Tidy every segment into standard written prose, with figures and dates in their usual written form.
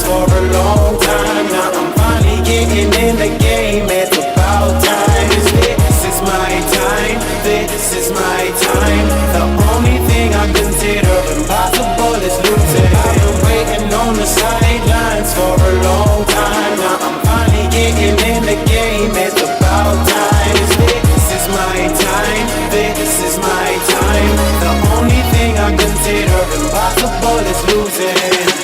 sidelines for a long time. Now I'm finally getting in the game. It's about time. This is my time. This is my time. The only thing I consider impossible is losing. I've been waiting on the sidelines for a long time. Now I'm finally getting in the game. It's about time. This is my time. This is my time. The only thing I consider impossible is losing.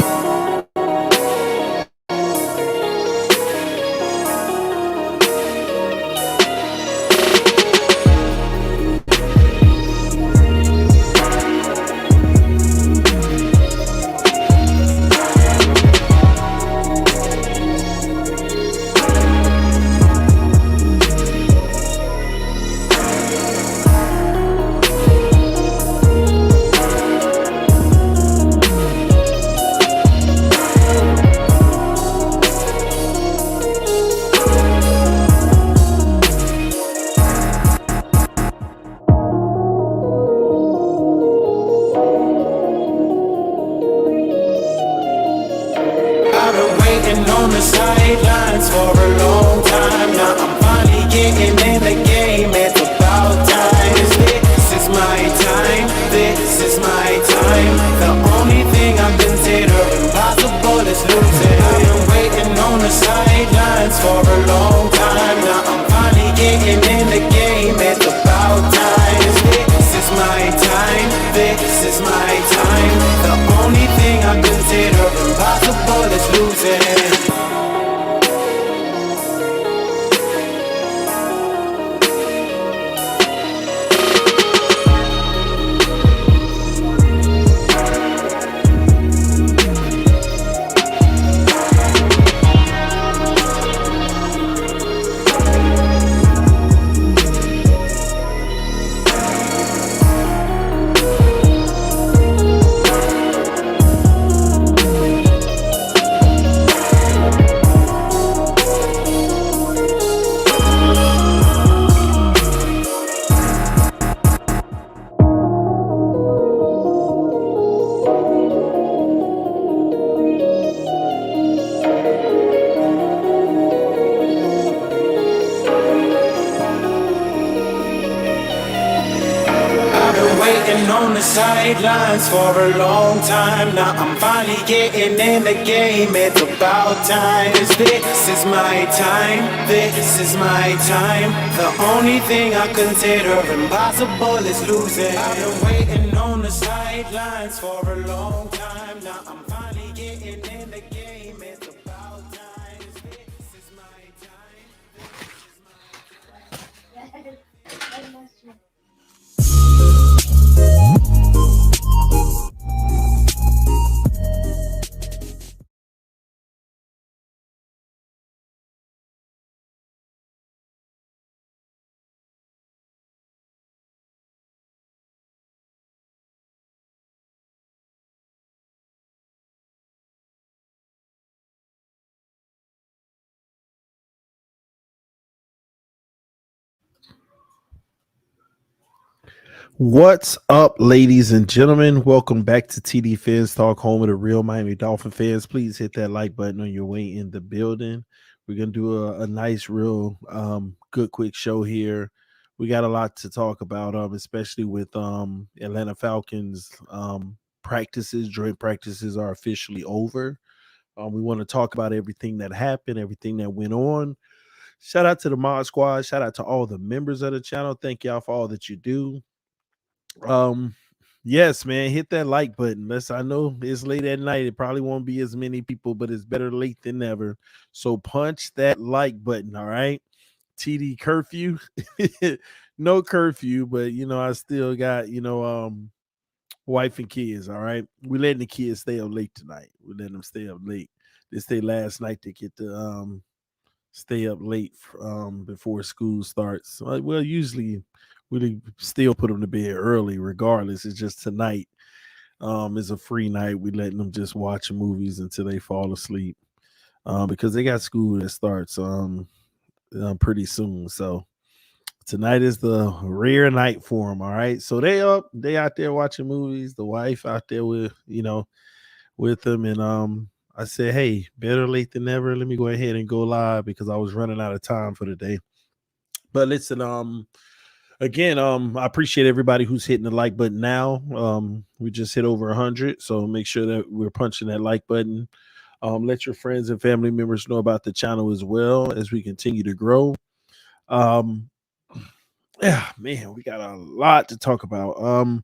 On the sidelines for a long time. Now I'm finally getting in the game. It's about time. This is my time. This is my time. The only thing I consider impossible is losing. I've been waiting on the sidelines for a long time. Now I'm finally getting in the game. It's about time. This is my time. This is my time. The only thing I consider impossible is losing. On the sidelines for a long time. Now I'm finally getting in the game. It's about time. This is my time. This is my time. The only thing I consider impossible is losing. I've been waiting on the sidelines for a long time. Now I'm finally getting in the game. It's about time. This is my time. What's up, ladies and gentlemen? Welcome back to TDPHINSTALK, home of the real Miami Dolphin fans. Please hit that like button on your way in the building. We're going to do a nice, real good, quick show here. We got a lot to talk about, especially with Atlanta Falcons practices. Joint practices are officially over. We want to talk about everything that happened, everything that went on. Shout out to the Mod Squad. Shout out to all the members of the channel. Thank y'all for all that you do. Yes, man, hit that like button. I know it's late at night. It probably won't be as many people, but it's better late than never. So punch that like button. All right. TD curfew. No curfew, but I still got, wife and kids. All right. We letting the kids stay up late tonight. We letting them stay up late. They stayed last night to get to stay up late before school starts. Well, usually we still put them to bed early regardless. It's just tonight is a free night. We letting them just watch movies until they fall asleep because they got school that starts pretty soon. So tonight is the rare night for them. All right. So they out there watching movies. The wife out there with them. And I said, hey, better late than never. Let me go ahead and go live because I was running out of time for the day. But listen, again, I appreciate everybody who's hitting the like button now. We just hit over 100, so make sure that we're punching that like button. Let your friends and family members know about the channel as well as we continue to grow. Um, yeah, man, we got a lot to talk about.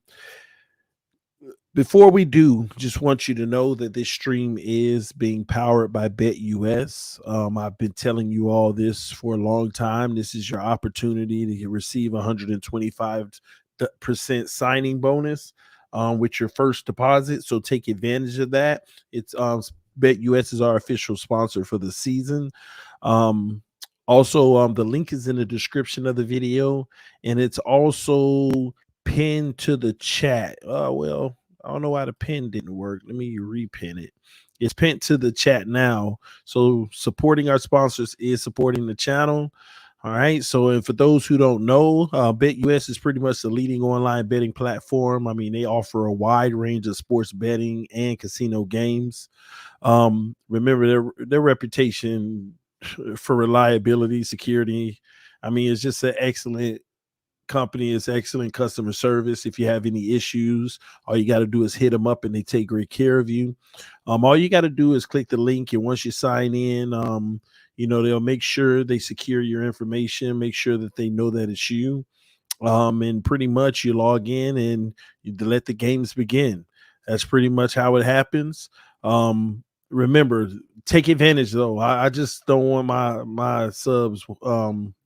Before we do, just want you to know that this stream is being powered by BetUS. I've been telling you all this for a long time. This is your opportunity to receive 125% signing bonus with your first deposit. So take advantage of that. It's BetUS is our official sponsor for the season. Also, the link is in the description of the video, and it's also pinned to the chat. Well, I don't know why the pin didn't work. Let me repin it. It's pinned to the chat now. So supporting our sponsors is supporting the channel. All right. So, and for those who don't know, BetUS is pretty much the leading online betting platform. I mean, they offer a wide range of sports betting and casino games. Remember their reputation for reliability, security. I mean, it's just an excellent company. It's excellent customer service. If you have any issues, all you got to do is hit them up and they take great care of you. All you got to do is click the link, and once you sign in, they'll make sure they secure your information, make sure that they know that it's you. And pretty much you log in and you let the games begin. That's pretty much how it happens. Remember, take advantage though. I just don't want my subs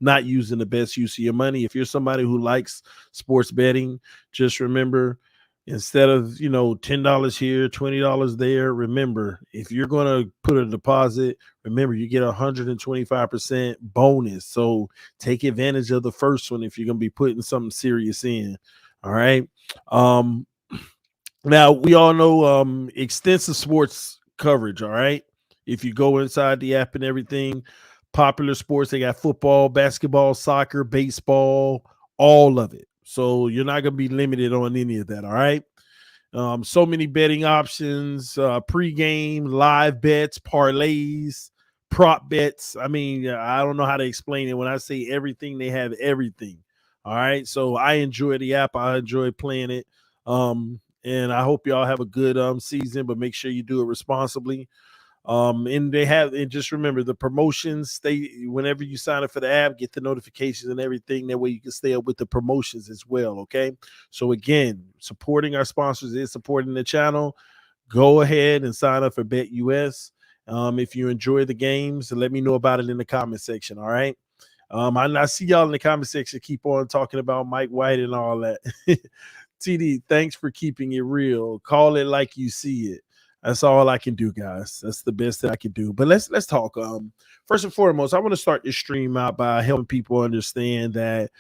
not using the best use of your money. If you're somebody who likes sports betting, just remember, instead of $10 here, $20 there, remember, if you're going to put a deposit, remember you get 125% bonus. So take advantage of the first one if you're going to be putting something serious in. All right. Now we all know extensive sports coverage. All right. If you go inside the app and everything, popular sports, they got football, basketball, soccer, baseball, all of it. So you're not going to be limited on any of that. All right. So many betting options, pregame, live bets, parlays, prop bets. I mean, I don't know how to explain it. When I say everything, they have everything. All right. So I enjoy the app. I enjoy playing it. And I hope y'all have a good season, but make sure you do it responsibly. And they have, and just remember the promotions. Whenever you sign up for the app, get the notifications and everything. That way you can stay up with the promotions as well. Okay. So again, supporting our sponsors is supporting the channel. Go ahead and sign up for BetUS. If you enjoy the games, let me know about it in the comment section. All right. I see y'all in the comment section. Keep on talking about Mike White and all that. TD, thanks for keeping it real. Call it like you see it. That's all I can do, guys. That's the best that I can do. But let's talk. First and foremost, I want to start this stream out by helping people understand that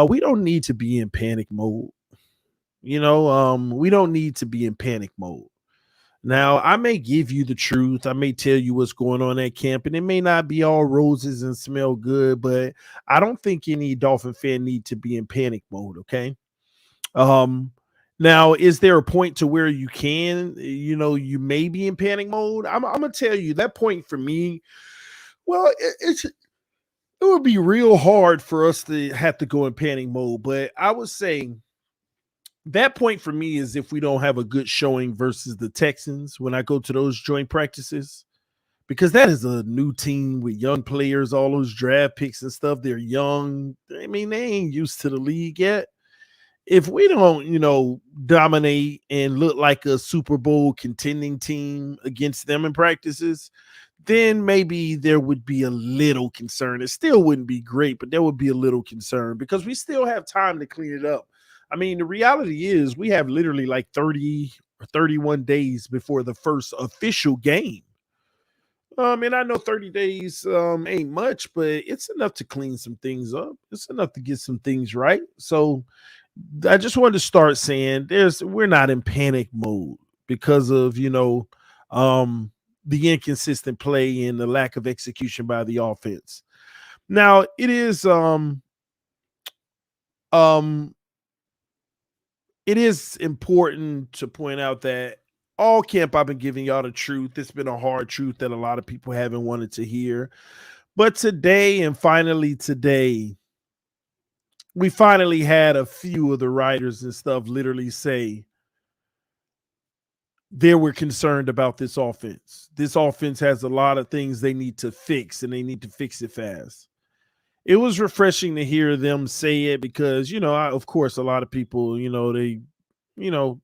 we don't need to be in panic mode. We don't need to be in panic mode. Now, I may give you the truth. I may tell you what's going on at camp, and it may not be all roses and smell good, but I don't think any Dolphin fan need to be in panic mode. Okay. Um, Now, is there a point to where you may be in panic mode? I'm gonna tell you that point for me. Well, it would be real hard for us to have to go in panic mode, but I would say that point for me is if we don't have a good showing versus the Texans when I go to those joint practices, because that is a new team with young players, all those draft picks and stuff. They're young. I mean, they ain't used to the league yet. If we don't, dominate and look like a Super Bowl contending team against them in practices, then maybe there would be a little concern. It still wouldn't be great, but there would be a little concern because we still have time to clean it up. I mean, the reality is we have literally like 30 or 31 days before the first official game. And I know 30 days ain't much, but it's enough to clean some things up. It's enough to get some things right. So I just wanted to start saying we're not in panic mode because of the inconsistent play and the lack of execution by the offense. Now um it is important to point out that All camp, I've been giving y'all the truth. It's been a hard truth that a lot of people haven't wanted to hear. But today, and finally today, we finally had a few of the writers and stuff literally say they were concerned about this offense. This offense has a lot of things they need to fix, and they need to fix it fast. It was refreshing to hear them say it because, of course, a lot of people, they, you know,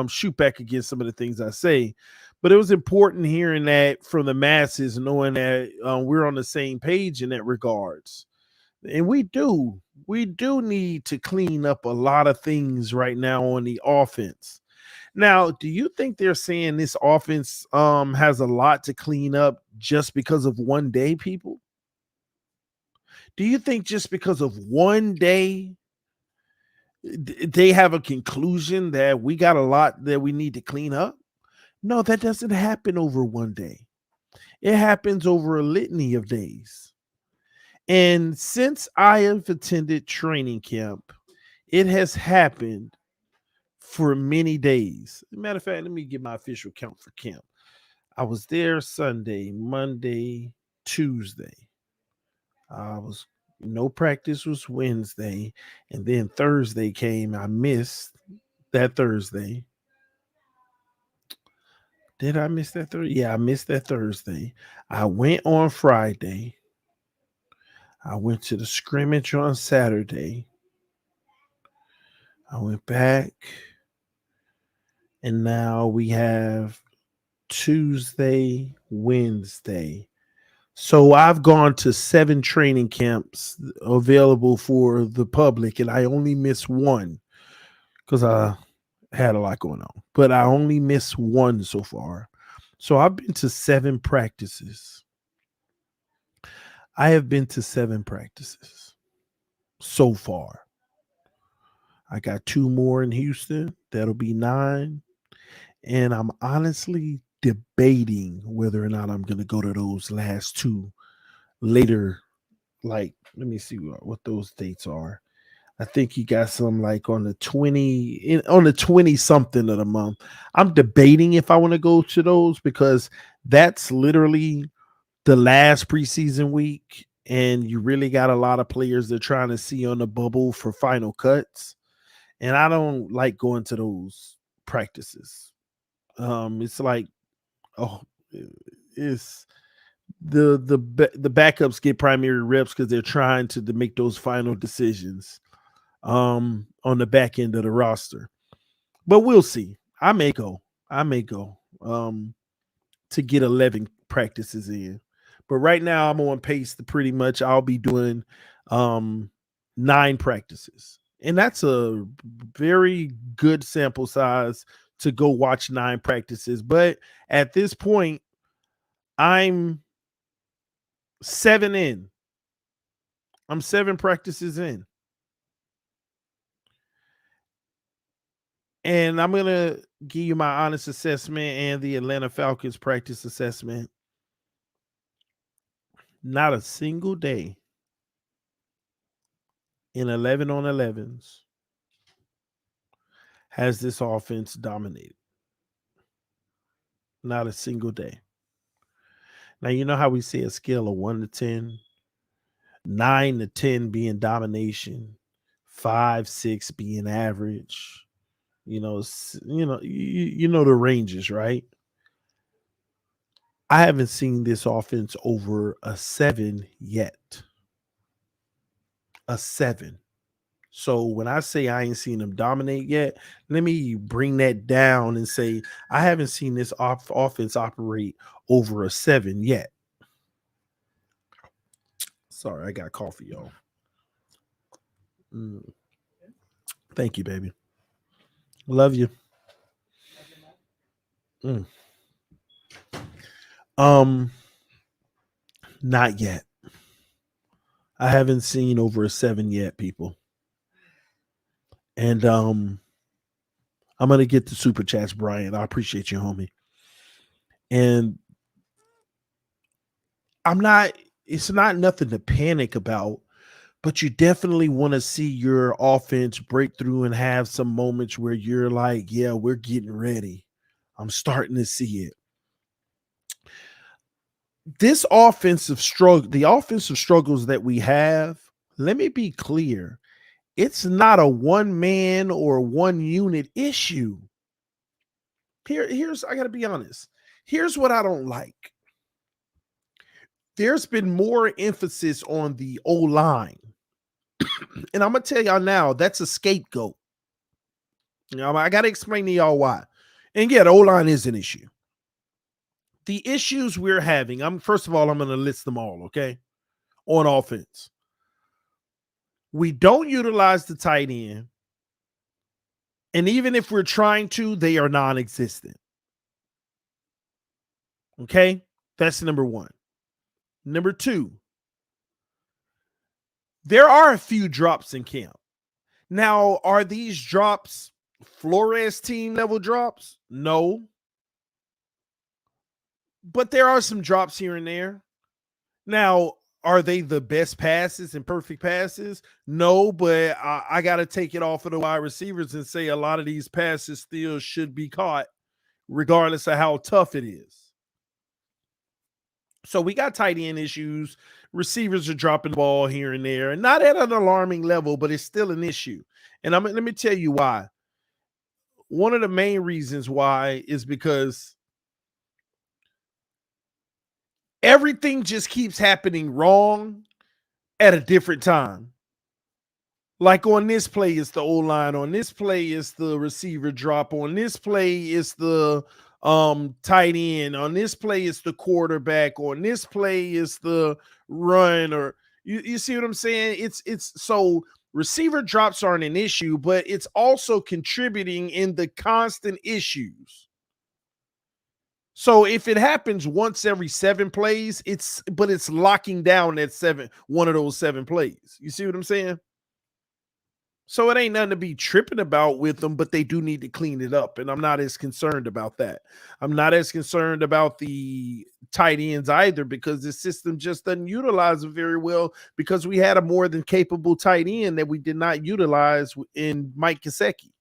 shoot back against some of the things I say. But it was important hearing that from the masses, knowing that we're on the same page in that regards. And we do need to clean up a lot of things right now on the offense. Now, do you think they're saying this offense has a lot to clean up just because of one day, people? Do you think just because of one day they have a conclusion that we got a lot that we need to clean up? No, that doesn't happen over one day. It happens over a litany of days. And since I have attended training camp, it has happened for many days. Matter of fact, let me get my official count for camp. I was there Sunday, Monday, Tuesday. I was no practice was Wednesday, and then Thursday came. I missed that Thursday. Did I miss that Thursday? Yeah, I missed that Thursday. I went on Friday. I went to the scrimmage on Saturday. I went back, and now we have Tuesday, Wednesday. So I've gone to 7 training camps available for the public, and I only missed one because I had a lot going on. But I only missed one so far. So I've been to 7 practices. I have been to 7 practices so far. I got 2 more in Houston. That'll be 9. And I'm honestly debating whether or not I'm going to go to those last 2 later. Like, let me see what those dates are. I think he got some like on the 20 something of the month. I'm debating if I want to go to those because that's literally the last preseason week, and you really got a lot of players they're trying to see on the bubble for final cuts. And I don't like going to those practices. It's like, oh, it's the backups get primary reps because they're trying to make those final decisions on the back end of the roster. But we'll see. I may go. To get 11 practices in. But right now I'm on pace to pretty much I'll be doing 9 practices. And that's a very good sample size to go watch 9 practices. But at this point, I'm 7 in. I'm 7 practices in. And I'm going to give you my honest assessment and the Atlanta Falcons practice assessment. Not a single day in 11 on 11s has this offense dominated. Not a single day. Now, you know how we say a scale of 1 to 10? 9 to 10 being domination, 5, 6 being average. You know the ranges, right? I haven't seen this offense over a 7 yet. A 7. So when I say I ain't seen them dominate yet, let me bring that down and say I haven't seen this offense operate over a 7 yet. Sorry, I got coffee, y'all. Thank you, baby. Love you. Mm. Um, Not yet. I haven't seen over a 7 yet, people. And I'm gonna get the super chats, Brian. I appreciate you, homie. And it's not nothing to panic about, but you definitely want to see your offense break through and have some moments where you're like, yeah, we're getting ready. I'm starting to see it. This offensive struggle, the offensive struggles that we have, let me be clear. It's not a one man or one unit issue. Here's I gotta be honest. Here's what I don't like. There's been more emphasis on the O line. And I'm gonna tell y'all now, that's a scapegoat. I gotta explain to y'all why. And yeah, the O line is an issue. The issues we're having, first of all, I'm gonna list them all, okay? On offense. We don't utilize the tight end. And even if we're trying to, they are non-existent. Okay? That's number one. Number two, there are a few drops in camp. Now, are these drops Flores team level drops? No. But there are some drops here and there. Now, are they the best passes and perfect passes? No, but I got to take it off of the wide receivers and say a lot of these passes still should be caught, regardless of how tough it is. So we got tight end issues. Receivers are dropping the ball here and there, and not at an alarming level, but it's still an issue. And let me tell you why. One of the main reasons why is because everything just keeps happening wrong at a different time. Like on this play, it's the O-line. On this play, it's the receiver drop. On this play, it's the tight end. On this play, it's the quarterback. On this play, it's the run. Or you see what I'm saying? It's so receiver drops aren't an issue, but it's also contributing in the constant issues. So if it happens once every 7 plays, it's locking down that one of those 7 plays. You see what I'm saying? So it ain't nothing to be tripping about with them, but they do need to clean it up. And I'm not as concerned about that. I'm not as concerned about the tight ends either, because the system just doesn't utilize them very well, because we had a more than capable tight end that we did not utilize in Mike Gesicki.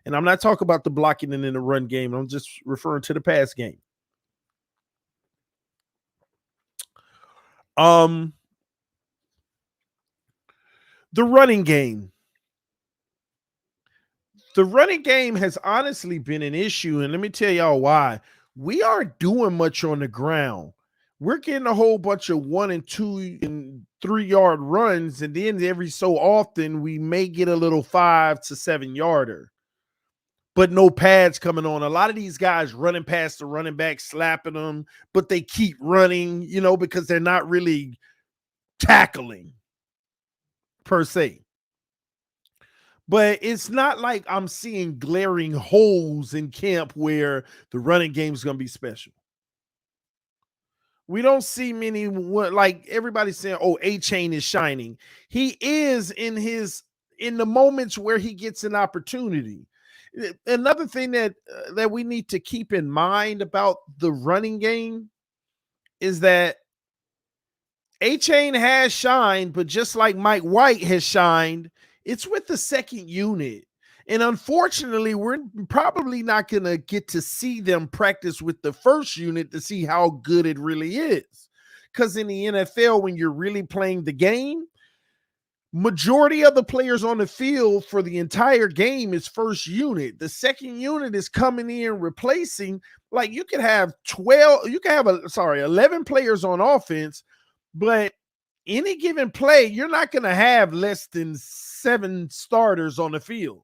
And I'm not talking about the blocking and in the run game. I'm just referring to the pass game. The running game. The running game has honestly been an issue, and let me tell y'all why. We aren't doing much on the ground. We're getting a whole bunch of 1 and 2 and 3 yard runs, and then every so often we may get a little 5 to 7 yarder, but no pads coming on. A lot of these guys running past the running back, slapping them, but they keep running, because they're not really tackling per se. But it's not like I'm seeing glaring holes in camp where the running game is going to be special. We don't see many, like everybody's saying, oh, A-Chain is shining. He is in the moments where he gets an opportunity. Another thing that we need to keep in mind about the running game is that A-Chain has shined, but just like Mike White has shined, it's with the second unit. And unfortunately, we're probably not going to get to see them practice with the first unit to see how good it really is. Because in the NFL, when you're really playing the game, majority of the players on the field for the entire game is first unit. The second unit is coming in replacing. Like you could have 11 players on offense, but any given play, you're not going to have less than 7 starters on the field.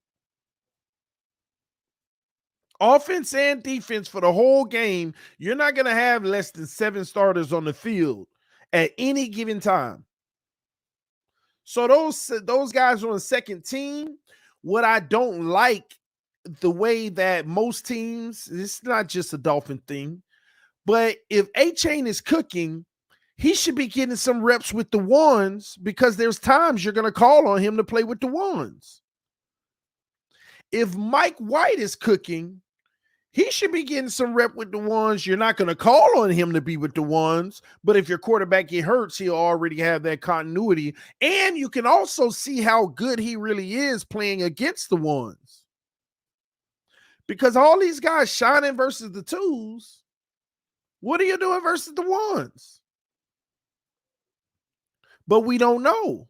Offense and defense for the whole game, you're not going to have less than 7 starters on the field at any given time. So those guys on the second team, what I don't like, the way that most teams, it's not just a Dolphin thing, but if A-Chain is cooking, he should be getting some reps with the ones, because there's times you're going to call on him to play with the ones. If Mike White is cooking, he should be getting some rep with the ones. You're not going to call on him to be with the ones, but if your quarterback get hurt, he'll already have that continuity. And you can also see how good he really is playing against the ones. Because all these guys shining versus the twos, what are you doing versus the ones? But we don't know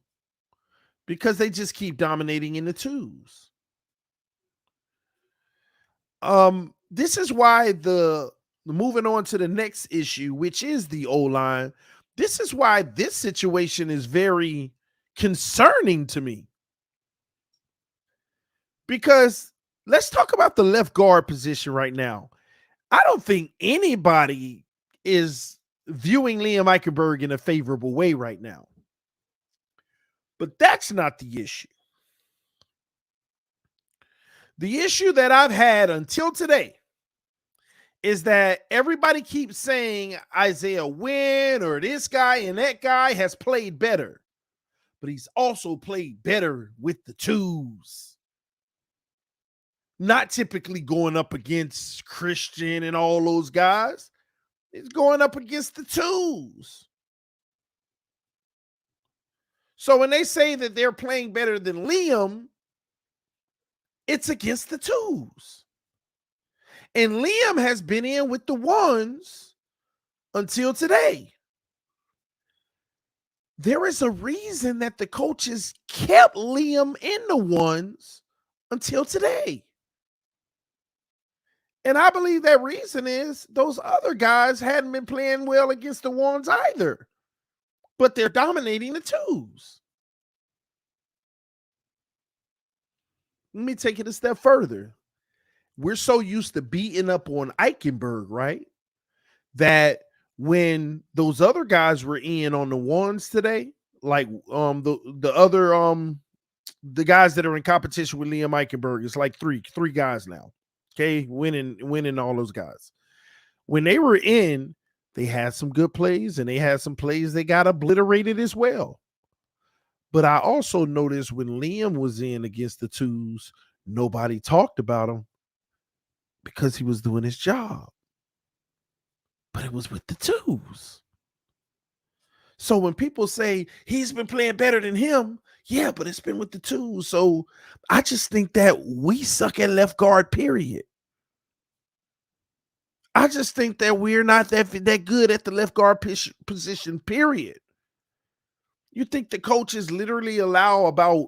because they just keep dominating in the twos. This is why the moving on to the next issue, which is the O-line. This is why this situation is very concerning to me. Because let's talk about the left guard position right now. I don't think anybody is viewing Liam Eichenberg in a favorable way right now. But that's not the issue. The issue that I've had until today is that everybody keeps saying Isaiah Wynn or this guy and that guy has played better, but he's also played better with the twos. Not typically going up against Christian and all those guys. He's going up against the twos. So when they say that they're playing better than Liam, it's against the twos. And Liam has been in with the ones until today. There is a reason that the coaches kept Liam in the ones until today. And I believe that reason is those other guys hadn't been playing well against the ones either, but they're dominating the twos. Let me take it a step further. We're so used to beating up on Eichenberg, right? That when those other guys were in on the ones today, like the other the guys that are in competition with Liam Eichenberg, it's like three guys now. Okay, winning all those guys. When they were in, they had some good plays and they had some plays they got obliterated as well. But I also noticed when Liam was in against the twos, nobody talked about him because he was doing his job. But it was with the twos. So when people say he's been playing better than him, yeah, but it's been with the twos. So I just think that we suck at left guard, period. I just think that we're not that good at the left guard position, period. You think the coaches literally allow about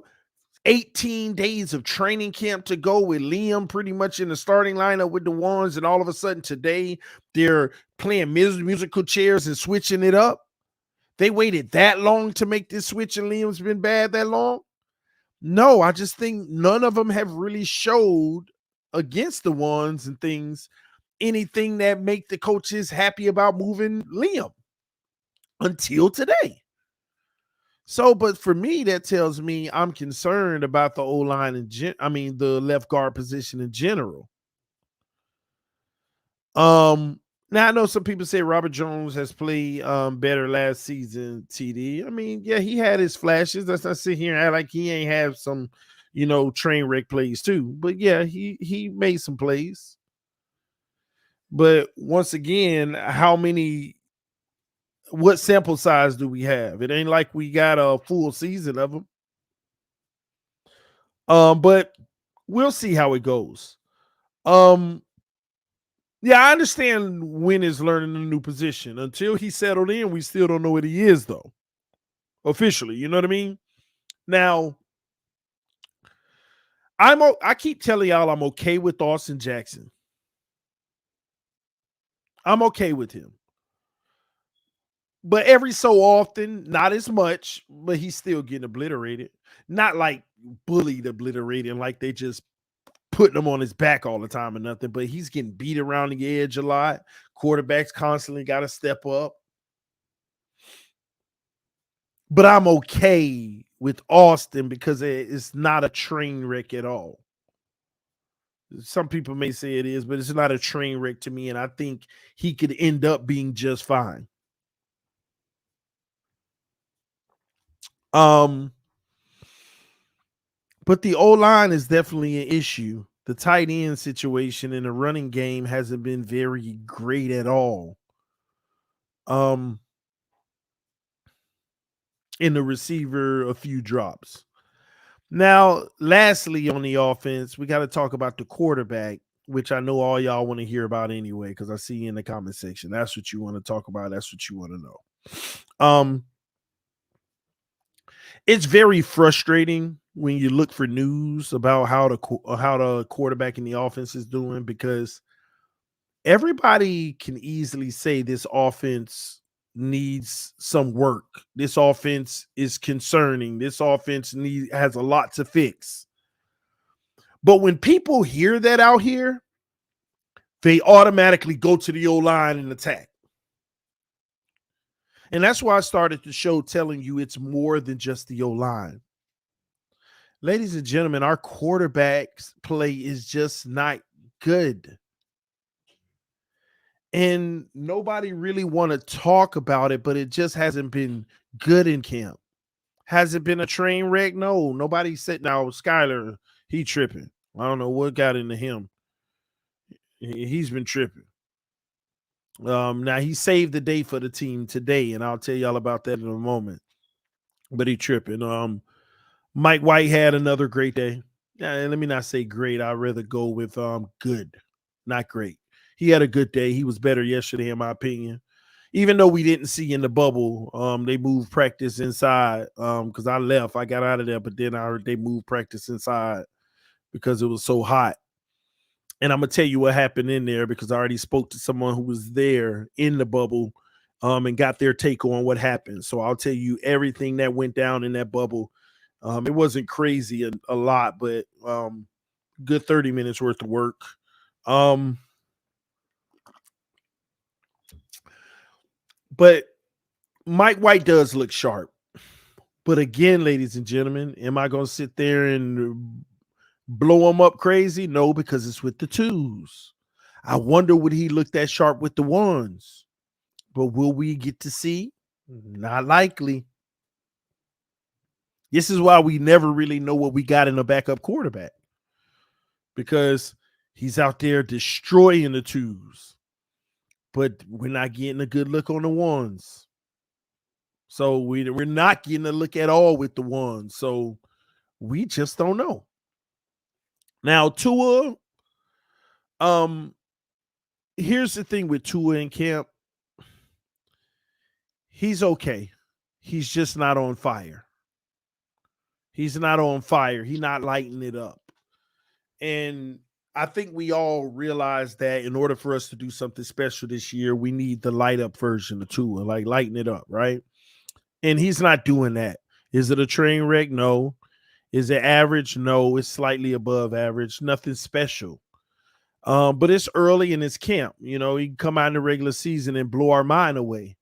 18 days of training camp to go with Liam pretty much in the starting lineup with the ones, and all of a sudden today they're playing musical chairs and switching it up? They waited that long to make this switch and Liam's been bad that long? No, I just think none of them have really showed against the ones and things anything that make the coaches happy about moving Liam until today. So, but for me, that tells me I'm concerned about the O-line and the left guard position in general. Now I know some people say Robert Jones has played better last season, TD. I mean, yeah, he had his flashes. Let's not sit here and act like he ain't have some, train wreck plays too. But yeah, he made some plays. But once again, what sample size do we have? It ain't like we got a full season of them. But we'll see how it goes. Yeah, I understand Wynn is learning a new position. Until he settled in, we still don't know what he is, though. Officially, you know what I mean? Now, I keep telling y'all I'm okay with Austin Jackson. I'm okay with him. But every so often, not as much, but he's still getting obliterated. Not like bullied obliterated, like they just putting him on his back all the time or nothing, but he's getting beat around the edge a lot. Quarterbacks constantly got to step up. But I'm okay with Austin because it's not a train wreck at all. Some people may say it is, but it's not a train wreck to me, and I think he could end up being just fine. But the O-line is definitely an issue. The tight end situation in the running game hasn't been very great at all. In the receiver, a few drops. Now, lastly, on the offense, we got to talk about the quarterback. which I know all y'all want to hear about anyway, because I see you in the comment section. That's what you want to talk about. That's what you want to know. It's very frustrating when you look for news about how the quarterback in the offense is doing, because everybody can easily say this offense needs some work. This offense is concerning. This offense has a lot to fix. But when people hear that out here, they automatically go to the O-line and attack. And that's why I started the show telling you it's more than just the O-line. Ladies and gentlemen, our quarterback's play is just not good. And nobody really want to talk about it, but it just hasn't been good in camp. Has it been a train wreck? No. Nobody said, now Skyler, he tripping. I don't know what got into him. He's been tripping. Now he saved the day for the team today, and I'll tell y'all about that in a moment. But he tripping. Mike White had another great day. Let me not say great. I'd rather go with good, not great. He had a good day. He was better yesterday, in my opinion. Even though we didn't see in the bubble, they moved practice inside. Because I left, I got out of there, but then I heard they moved practice inside because it was so hot. And I'm gonna tell you what happened in there, because I already spoke to someone who was there in the bubble, and got their take on what happened. So I'll tell you everything that went down in that bubble. It wasn't crazy a lot, but good 30 minutes worth of work. But Mike White does look sharp. But again, ladies and gentlemen, am I going to sit there and blow him up crazy? No, because it's with the twos. I wonder would he look that sharp with the ones? But will we get to see? Not likely. This is why we never really know what we got in a backup quarterback, because he's out there destroying the twos, but we're not getting a good look on the ones. So we're not getting a look at all with the ones. So we just don't know. Now, Tua, here's the thing with Tua in camp. He's okay. He's just not on fire. He's not on fire. He's not lighting it up. And I think we all realize that in order for us to do something special this year, we need the light up version of Tua, like lighting it up, right? And he's not doing that. Is it a train wreck? No. Is it average? No. It's slightly above average. Nothing special. But it's early in his camp. You know, he can come out in the regular season and blow our mind away.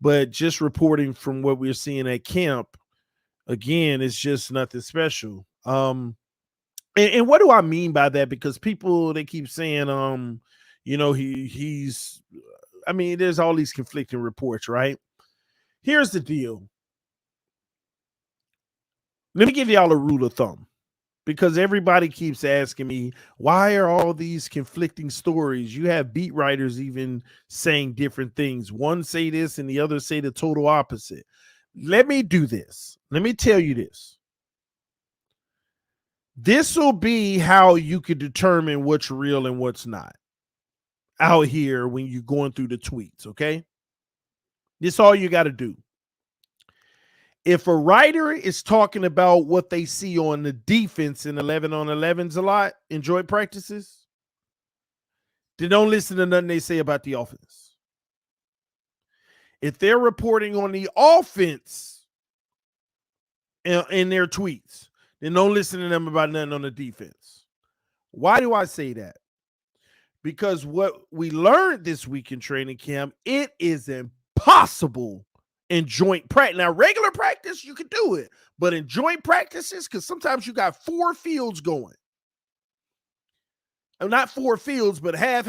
But just reporting from what we're seeing at camp, again, it's just nothing special. And what do I mean by that? Because people, they keep saying, you know, he's, I mean, there's all these conflicting reports, right? Here's the deal. Let me give y'all a rule of thumb, because everybody keeps asking me, why are all these conflicting stories? You have beat writers even saying different things. One say this and the other say the total opposite. Let me do this. Let me tell you this. This will be how you can determine what's real and what's not out here when you're going through the tweets, okay? This is all you got to do. If a writer is talking about what they see on the defense in 11 on 11s a lot in joint practices, then don't listen to nothing they say about the offense. If they're reporting on the offense in their tweets, then don't listen to them about nothing on the defense. Why do I say that? Because what we learned this week in training camp, it is impossible in joint practice. Now, regular practice, you can do it. But in joint practices, because sometimes you got 4 fields going. Not 4 fields, but half.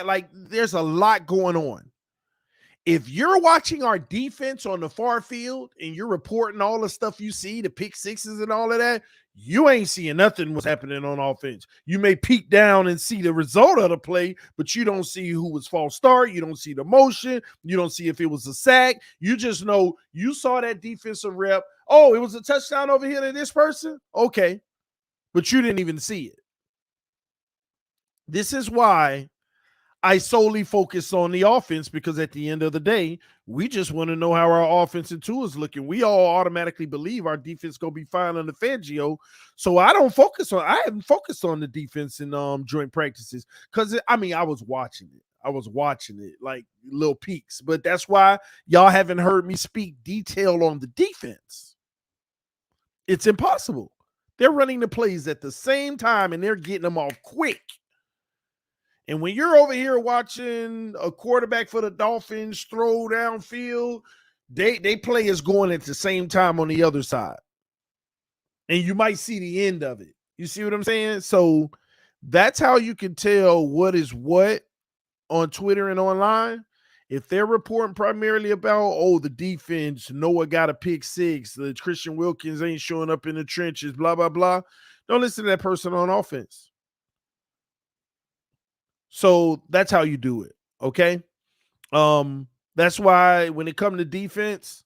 Like, there's a lot going on. If you're watching our defense on the far field and you're reporting all the stuff you see, the pick sixes and all of that, you ain't seeing nothing what's happening on offense. You may peek down and see the result of the play, but you don't see who was false start. You don't see the motion. You don't see if it was a sack. You just know you saw that defensive rep. Oh, it was a touchdown over here to this person? Okay. But you didn't even see it. This is why I solely focus on the offense, because at the end of the day, we just want to know how our offense and two is looking. We all automatically believe our defense gonna be fine under Fangio, so I haven't focused on the defense in joint practices, because I was watching it. I was watching it like little peaks, but that's why y'all haven't heard me speak detail on the defense. It's impossible. They're running the plays at the same time and they're getting them off quick. And when you're over here watching a quarterback for the Dolphins throw downfield, they play is going at the same time on the other side. And you might see the end of it. You see what I'm saying? So that's how you can tell what is what on Twitter and online. If they're reporting primarily about, oh, the defense, Noah got a pick six, the Christian Wilkins ain't showing up in the trenches, blah, blah, blah, don't listen to that person on offense. So that's how you do it. Okay. That's why when it comes to defense,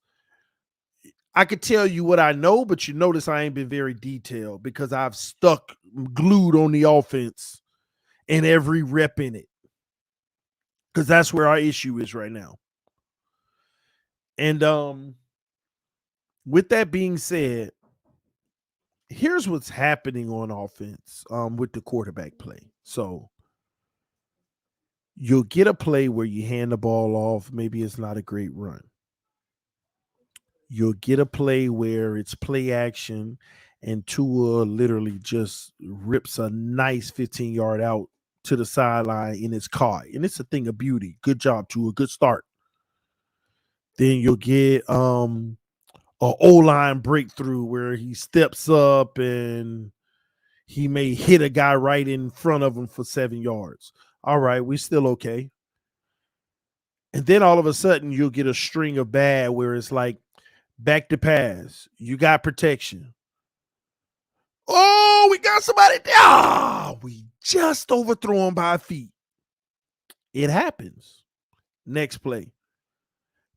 I could tell you what I know, but you notice I ain't been very detailed because I've stuck glued on the offense and every rep in it. Because that's where our issue is right now. And with that being said, here's what's happening on offense with the quarterback play. So you'll get a play where you hand the ball off. Maybe it's not a great run. You'll get a play where it's play action and Tua literally just rips a nice 15-yard out to the sideline in his car. And it's a thing of beauty. Good job, Tua. Good start. Then you'll get a O-line breakthrough where he steps up and he may hit a guy right in front of him for 7 yards. All right, we're still okay. And then all of a sudden you'll get a string of bad where it's like back to pass. You got protection. Oh, we got somebody. We just overthrow him by feet. It happens. Next play.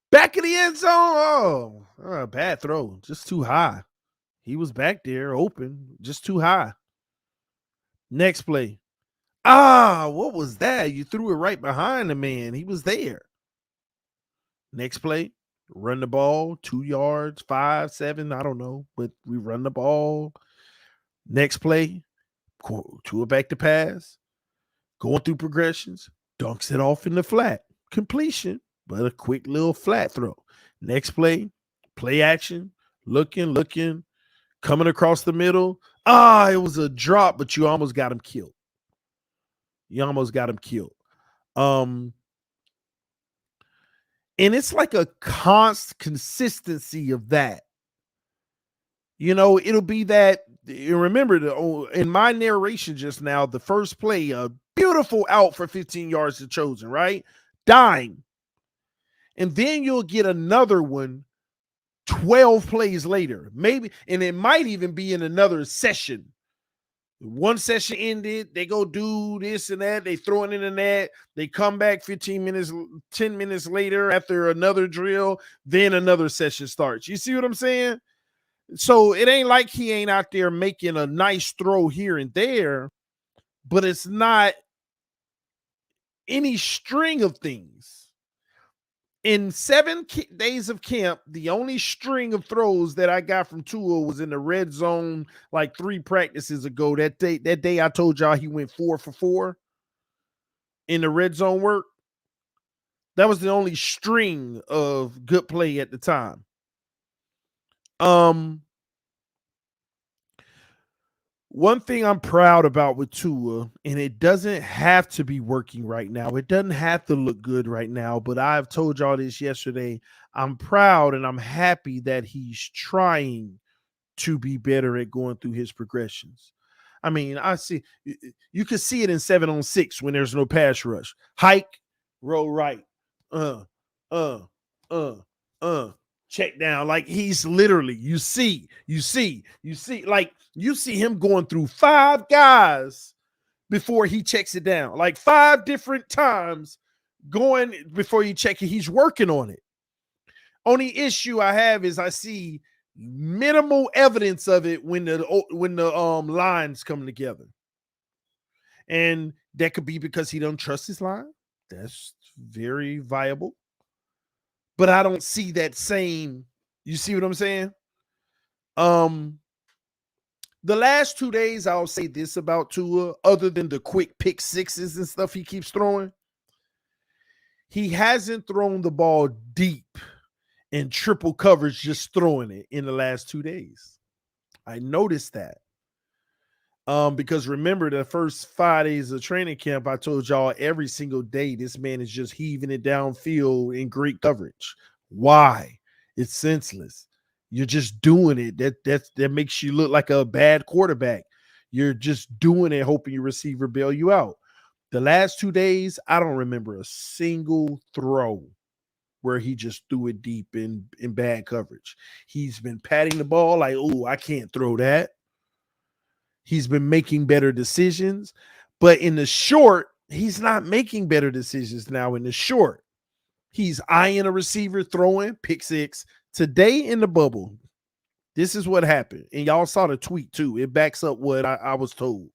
Back in the end zone. Oh, bad throw. Just too high. He was back there open. Just too high. Next play. What was that? You threw it right behind the man. He was there. Next play. Run the ball. 2 yards, 5, 7. I don't know. But we run the ball. Next play. Tua back to pass. Going through progressions. Dunks it off in the flat. Completion. But a quick little flat throw. Next play. Play action. Looking. Coming across the middle. It was a drop, but you almost got him killed. And it's like a constant consistency of that. It'll be that. Remember, in my narration just now, the first play, a beautiful out for 15 yards to Chosen, right? Dime. And then you'll get another one 12 plays later, maybe, and it might even be in another session. One session ended, they go do this and that, they throw it in the net, they come back 10 minutes later after another drill, then another session starts. You see what I'm saying? So it ain't like he ain't out there making a nice throw here and there, but it's not any string of things. In 7 days of camp, the only string of throws that I got from Tua was in the red zone like 3 practices ago. That day I told y'all he went 4 for 4 in the red zone work. That was the only string of good play at the time. One thing I'm proud about with Tua, and it doesn't have to be working right now. It doesn't have to look good right now, but I've told y'all this yesterday. I'm proud and I'm happy that he's trying to be better at going through his progressions. I mean, I see you can see it in 7-on-6 when there's no pass rush. Hike, roll right. Check down. Like he's literally, you see, like you see him going through 5 guys before he checks it down. Like 5 different times going before you check it. He's working on it. Only issue I have is I see minimal evidence of it when the lines come together. And That could be because he don't trust his line. That's very viable. But I don't see that same. You see what I'm saying? Um, the last 2 days, I'll say this about Tua, other than the quick pick sixes and stuff he keeps throwing, he hasn't thrown the ball deep in triple coverage, just throwing it in the last 2 days. I noticed that. Because remember the first 5 days of training camp, I told y'all every single day this man is just heaving it downfield in great coverage. Why? It's senseless. You're just doing it. That makes you look like a bad quarterback. You're just doing it, hoping your receiver bail you out. The last 2 days, I don't remember a single throw where he just threw it deep in bad coverage. He's been patting the ball like, oh, I can't throw that. He's been making better decisions, but in the short, he's not making better decisions now in the short. He's eyeing a receiver, throwing pick six. Today in the bubble, this is what happened. And y'all saw the tweet too. It backs up what I was told.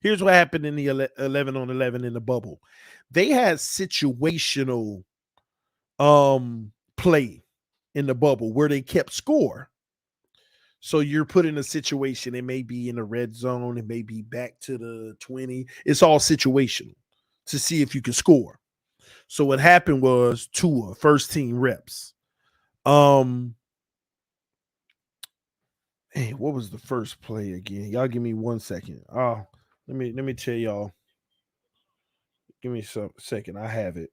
Here's what happened in the 11 on 11 in the bubble. They had situational play in the bubble where they kept score. So you're put in a situation, it may be in the red zone, it may be back to the 20. It's all situational to see if you can score. So what happened was Tua, first team reps. Hey, what was the first play again? Y'all give me 1 second. Oh, let me tell y'all. Give me a second. I have it.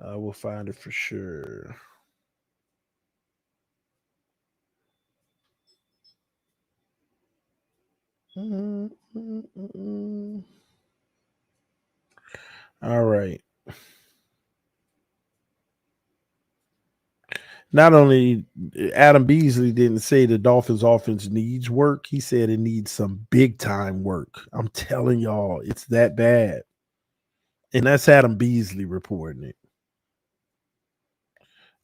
I will find it for sure. All right. Not only Adam Beasley didn't say the Dolphins offense needs work, he said it needs some big time work. I'm telling y'all, it's that bad. And that's Adam Beasley reporting it.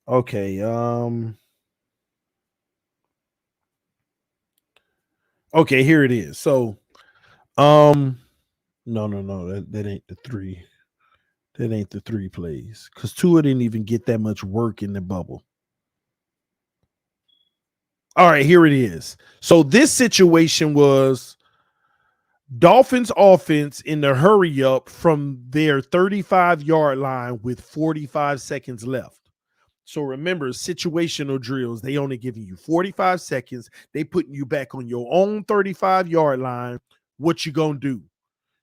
Okay, okay, here it is. So, no, that ain't the three. That ain't the three plays. Because Tua didn't even get that much work in the bubble. All right, here it is. So this situation was Dolphins offense in the hurry up from their 35-yard line with 45 seconds left. So remember, situational drills, they only giving you 45 seconds. They putting you back on your own 35-yard line. What you gonna do?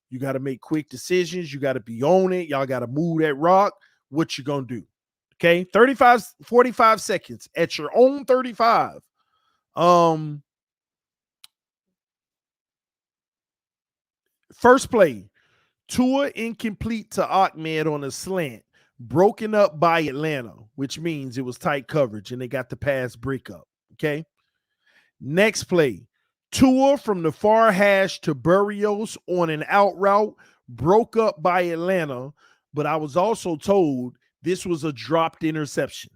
You got to make quick decisions. You got to be on it. Y'all got to move that rock. What you gonna do? Okay, 45 seconds at your own 35. First play, Tua incomplete to Ahmed on a slant, broken up by Atlanta, which means it was tight coverage and they got the pass breakup. Okay. Next play, Tua from the far hash to Burrios on an out route, broke up by Atlanta, but I was also told this was a dropped interception.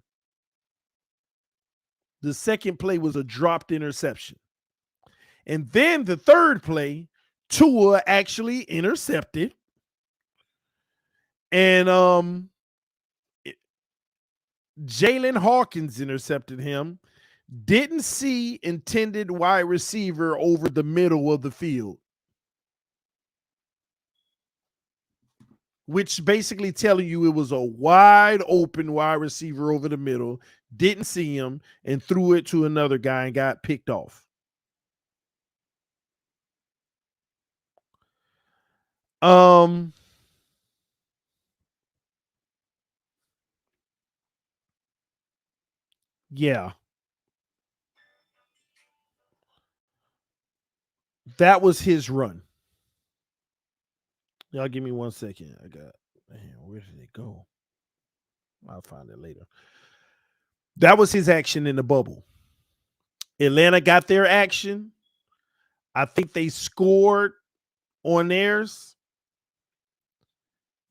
The second play was a dropped interception. And then the third play, Tua actually intercepted. And Jalen Hawkins intercepted him. Didn't see intended wide receiver over the middle of the field, which basically telling you it was a wide open wide receiver over the middle. Didn't see him and threw it to another guy and got picked off. Yeah. That was his run. Y'all give me 1 second. I got, man, where did it go? I'll find it later. That was his action in the bubble. Atlanta got their action. I think they scored on theirs.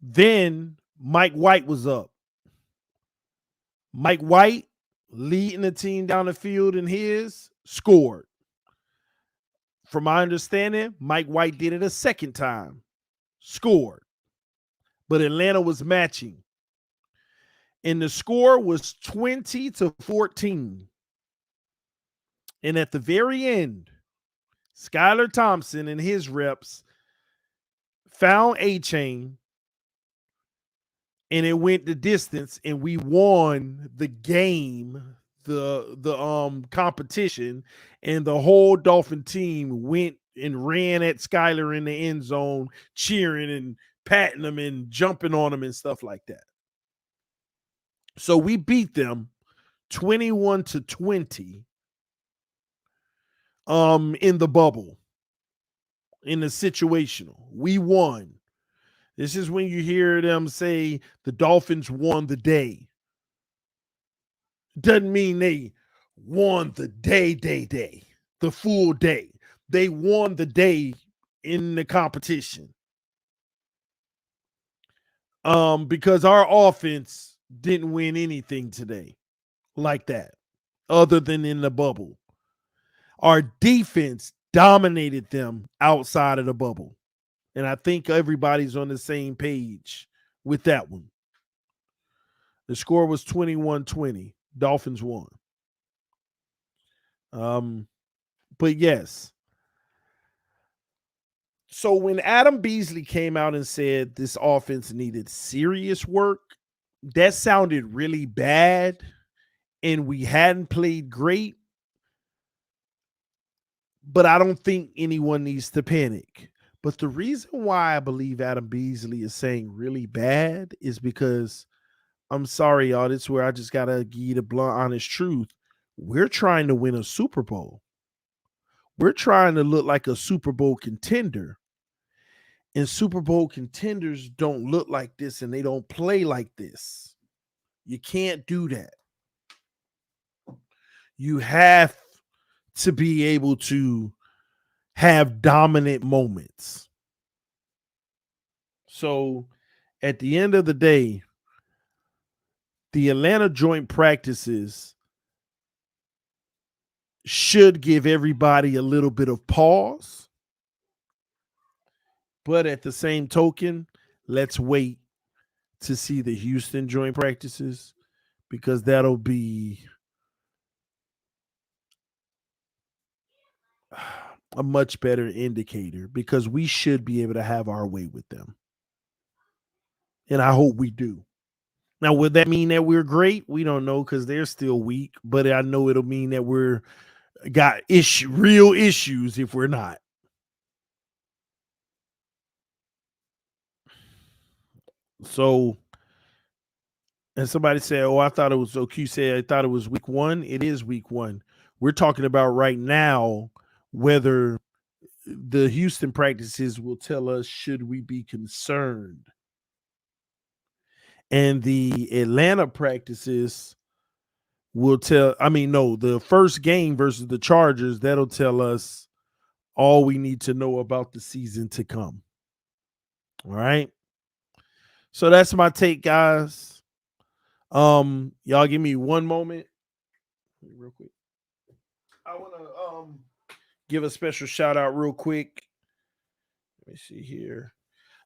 Then Mike White was up. Mike White leading the team down the field in his scored. From my understanding, Mike White did it a second time, scored, but Atlanta was matching. And the score was 20-14. And at the very end, Skylar Thompson and his reps found A-Chain, and it went the distance, and we won the game, the competition, and the whole Dolphin team went and ran at Skylar in the end zone, cheering and patting him and jumping on him and stuff like that. So we beat them 21-20 in the bubble, in the situational. We won. This is when you hear them say the Dolphins won the day. Doesn't mean they won the day, the full day. They won the day in the competition. Because our offense didn't win anything today like that, other than in the bubble. Our defense dominated them outside of the bubble. And I think everybody's on the same page with that one. The score was 21-20. Dolphins won. But yes. So when Adam Beasley came out and said this offense needed serious work, that sounded really bad, and we hadn't played great. But I don't think anyone needs to panic. But the reason why I believe Adam Beasley is saying really bad is because, I'm sorry, y'all, this is where I just got to give you the blunt, honest truth. We're trying to win a Super Bowl. We're trying to look like a Super Bowl contender. And Super Bowl contenders don't look like this, and they don't play like this. You can't do that. You have to be able to have dominant moments. So at the end of the day, the Atlanta joint practices should give everybody a little bit of pause. But at the same token, let's wait to see the Houston joint practices, because that'll be a much better indicator, because we should be able to have our way with them. And I hope we do. Now, would that mean that we're great? We don't know, because they're still weak. But I know it'll mean that we're got real issues if we're not. So, and somebody said, "Oh, I thought it was OQ said I thought it was week 1." It is week 1. We're talking about right now whether the Houston practices will tell us should we be concerned. And the Atlanta practices will tell, the first game versus the Chargers, that'll tell us all we need to know about the season to come. All right. So that's my take, guys. Y'all give me one moment. Real quick. I want to give a special shout out real quick. Let me see here.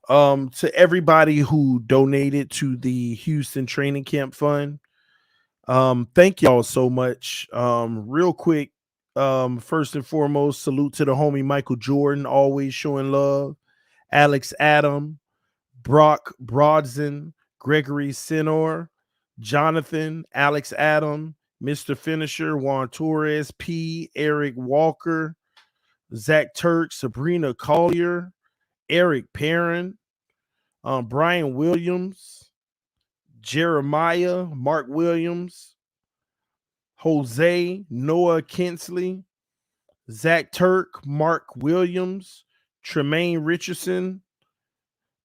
To everybody who donated to the Houston Training Camp Fund. Thank y'all so much. Real quick, first and foremost, salute to the homie Michael Jordan, always showing love. Alex Adam, Brock Brodson, Gregory Sinor, Jonathan, Alex Adam, Mr. Finisher, Juan Torres, P, Eric Walker, Zach Turk, Sabrina Collier, Eric Perrin, Brian Williams, Jeremiah, Mark Williams, Jose, Noah Kinsley, Zach Turk, Mark Williams, Tremaine Richardson,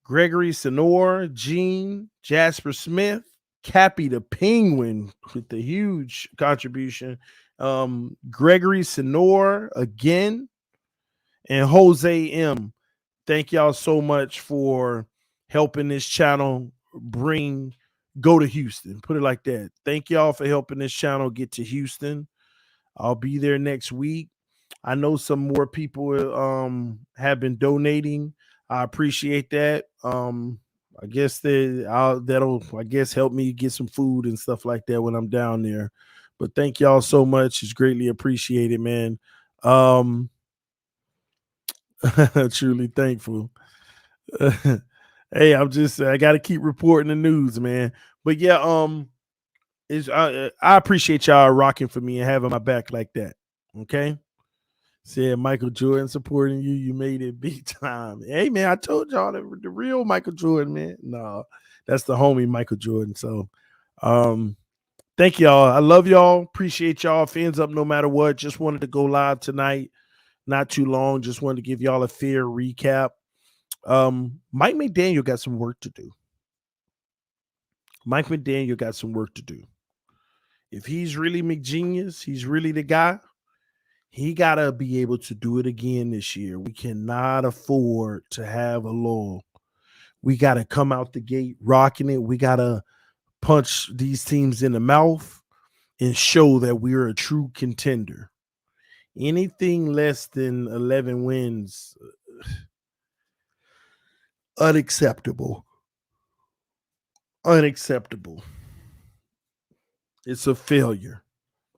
Gregory Sonor, Gene, Jasper Smith, Cappy the Penguin with the huge contribution, Gregory Sonor again, and Jose M. Thank y'all so much for helping this channel go to Houston. Put it like that. Thank y'all for helping this channel get to Houston. I'll be there next week. I know some more people have been donating. I appreciate that. I guess that'll I guess help me get some food and stuff like that when I'm down there. But thank y'all so much. It's greatly appreciated, man. Um truly thankful. Hey, I got to keep reporting the news, man. But yeah, I appreciate y'all rocking for me and having my back like that. Okay. Said Michael Jordan supporting you. You made it big time. Hey man, I told y'all the real Michael Jordan, man. No, that's the homie Michael Jordan. So thank y'all. I love y'all. Appreciate y'all. Fans up no matter what. Just wanted to go live tonight. Not too long. Just wanted to give y'all a fair recap. Mike McDaniel got some work to do. Mike McDaniel got some work to do. If he's really McGenius, he's really the guy. He got to be able to do it again this year. We cannot afford to have a lull. We got to come out the gate rocking it. We got to punch these teams in the mouth and show that we're a true contender. Anything less than 11 wins, unacceptable. Unacceptable. It's a failure.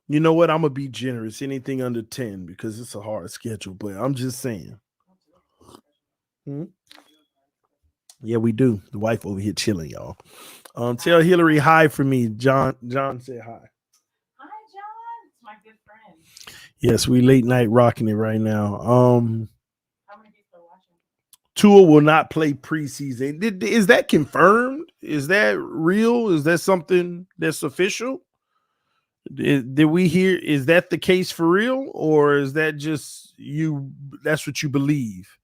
You know what? I'm going to be generous. Anything under 10 because it's a hard schedule, but I'm just saying. Hmm? Yeah, we do. The wife over here chilling, y'all. Tell Hillary hi for me. John said hi. Hi, John. It's my good friend. Yes, we late night rocking it right now. How many people are watching? Tua will not play preseason. Is that confirmed? Is that real? Is that something that's official? Did we hear? Is that the case for real, or is that just you? That's what you believe.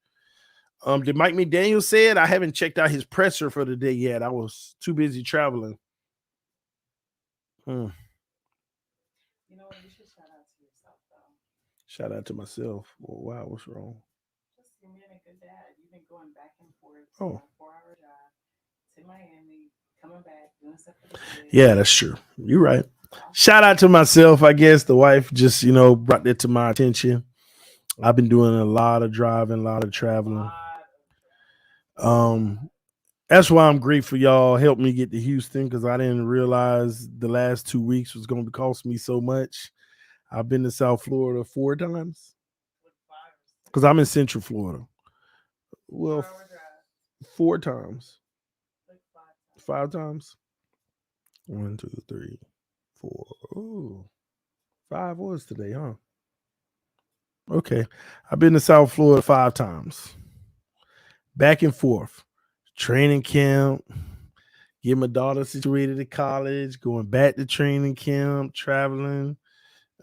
Did Mike McDaniel say it? I haven't checked out his presser for the day yet. I was too busy traveling. You know what? You should shout out to yourself, though. Shout out to myself. Well, wow, what's wrong? Just you're being a good dad. You've been going back and forth Oh, a 4 hour drive to Miami, coming back, doing stuff for the kids. yeah, that's true. You're right. Shout out to myself. I guess the wife just, brought that to my attention. I've been doing a lot of driving, a lot of traveling. Um, that's why I'm grateful y'all helped me get to Houston because I didn't realize the last 2 weeks was going to cost me so much. I've been to South Florida 4 times because I'm in Central Florida. Well, 4 times, 5 times. 1, 2, 3, 4. Ooh, 5 was today, huh? Okay, I've been to South Florida 5 times, back and forth, training camp, get my daughter situated at college, going back to training camp, traveling,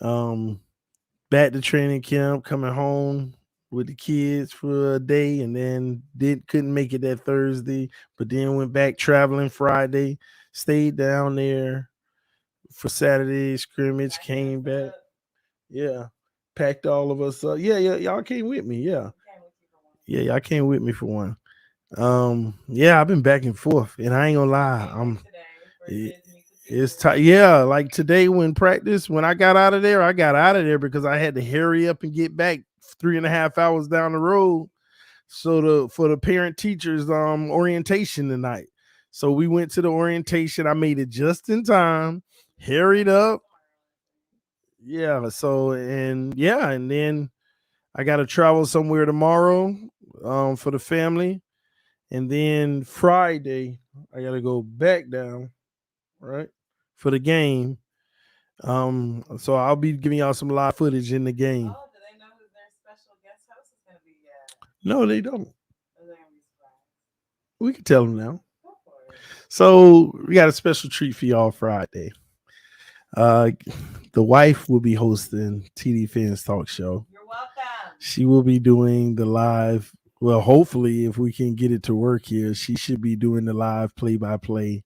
um, back to training camp, coming home with the kids for a day, and then couldn't make it that Thursday, but then went back traveling Friday, stayed down there for Saturday scrimmage, came back. Yeah, packed all of us up. Yeah, y'all came with me. Yeah, y'all came with me for one. Yeah, I've been back and forth, and I ain't gonna lie, it's tight. Yeah, like today when I got out of there, because I had to hurry up and get back 3.5 hours down the road. So for the parent teachers orientation tonight. So we went to the orientation. I made it just in time, hurried up. Yeah. And then I got to travel somewhere tomorrow for the family. And then Friday, I got to go back down, right, for the game. So I'll be giving y'all some live footage in the game. Oh, do they know who their special guest host is going to be yet? No, they don't. Or are they going to be surprised? We can tell them now. Go for it. So we got a special treat for y'all Friday. Uh, the wife will be hosting TD Fans Talk Show. You're welcome. She will be doing the live. Well, hopefully, if we can get it to work here, she should be doing the live play-by-play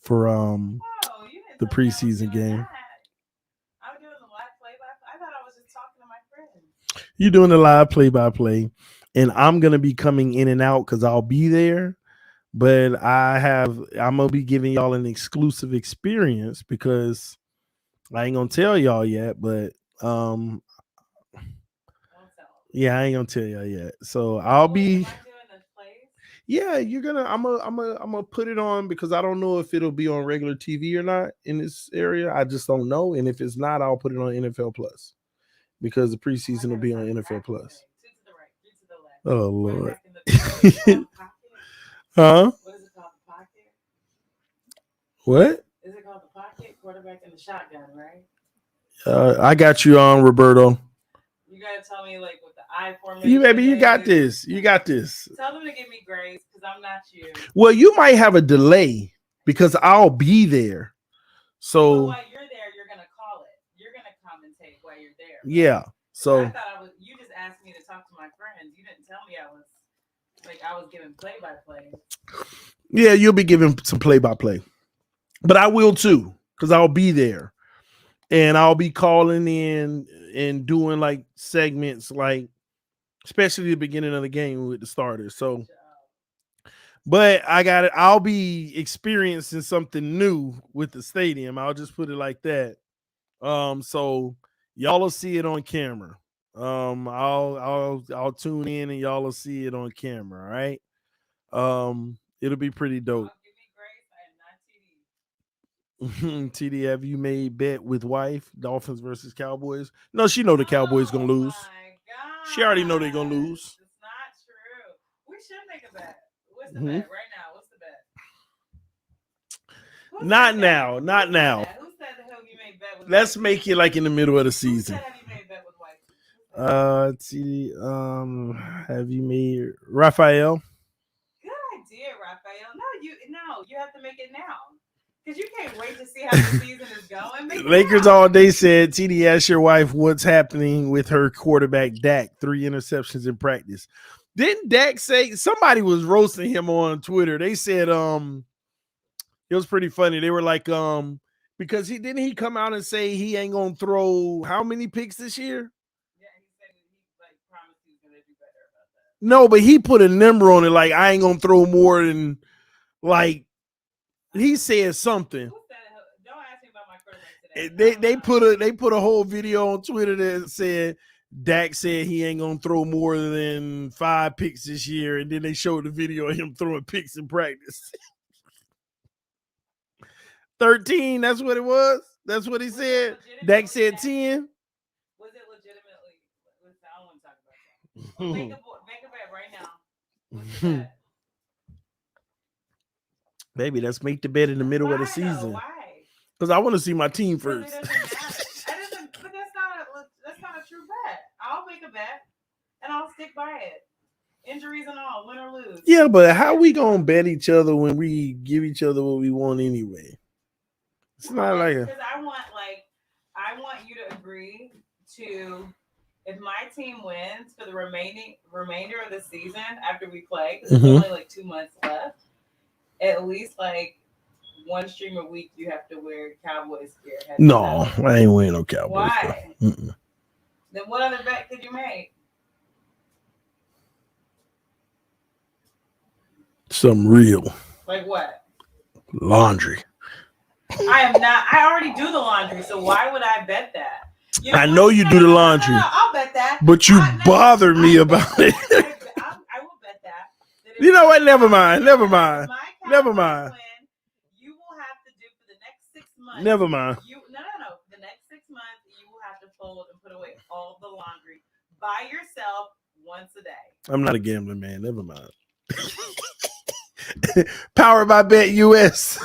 for Oh, you didn't the tell me I was preseason doing game. that. I'm doing the live play-by-play. I thought I was just talking to my friends. You're doing the live play-by-play, and I'm gonna be coming in and out because I'll be there. But I'm gonna be giving y'all an exclusive experience because I ain't gonna tell y'all yet, but Well, Yeah, I ain't gonna tell you yet. So I'll Wait, be. am I doing the plays? Yeah, you're gonna. I'm gonna put it on because I don't know if it'll be on regular TV or not in this area. I just don't know. And if it's not, I'll put it on NFL Plus because the Oh, I preseason will gotta be on start NFL tracking Plus. today. Two to the right, three to the left. Oh Lord. Quarterback in the what is it called? The pocket? Huh? What is it called? The pocket? What? Is it called the pocket? Quarterback in the shotgun, right? I got you on, Roberto. You gotta tell me like what the I You formation baby, you got is. this. You got this. Tell them to give me grace because I'm not you. Well, you might have a delay because I'll be there. But So while you're there, you're gonna call it. You're gonna commentate while you're there. Right? yeah. 'Cause So I thought I was. You just asked me to talk to my friends. You didn't tell me I was giving play by play. yeah, you'll be giving some play by play. But I will too, because I'll be there. And I'll be calling in and doing like segments, like especially the beginning of the game with the starters. So, but I got it. I'll be experiencing something new with the stadium. I'll just put it like that. So y'all will see it on camera. I'll tune in and y'all will see it on camera. All right. It'll be pretty dope. Give me grace. I am not TD. TD, have you made bet with wife Dolphins versus Cowboys? No, she know the Cowboys gonna lose. Oh my god! She already know they're gonna lose. It's not true. We should make a bet. What's the Mhm. bet right now? What's the bet? Not now, not now. Who said that you made bet with? Let's wife? make it like in the middle of the Who season. said have you made bet with wife? TD, have you made Raphael? Good idea, Raphael. No, you have to make it now. Because you can't wait to see how the season is going. Make it Lakers now. all day said, TD, ask your wife what's happening with her quarterback Dak. 3 interceptions in practice. Didn't Dak say somebody was roasting him on Twitter? They said it was pretty funny. They were like because he come out and say he ain't gonna throw how many picks this year? Yeah, he said he like promised he was gonna do better about that. No, but he put a number on it like I ain't gonna throw more than like he said something. Who said it? Don't ask me about my quarterback today. They put a whole video on Twitter that said Dak said he ain't gonna throw more than 5 picks this year, and then they showed the video of him throwing picks in practice. 13, that's what it was. That's what he said. Dak said 10. Was it legitimately? I don't want to talk about that. Make a bet right now. What's the bet? Baby, let's make the bet in the middle of the season. Why? Because I want to see my team It first. doesn't matter. But that's not a true bet. I'll make a bet and I'll stick by it. Injuries and all, win or lose. Yeah, but how we gonna bet each other when we give each other what we want anyway? It's not like because I want you to agree to if my team wins for the remainder of the season after we play, because there's only like 2 months left. At least like one stream a week, you have to wear Cowboys gear. No, I ain't wearing no Cowboys. Why? Then what other bet could you make? Something real. Like what? Laundry. I am not. I already do the laundry, so why would I bet that? You know I know you do the laundry. No, I'll bet that. But you bother me about it. I will bet that. You know what? Never mind. Win, you will have to do for the next 6 months. Never mind. No. The next 6 months, you will have to fold and put away all the laundry by yourself once a day. I'm not a gambling man. Never mind. Powered by Bet US.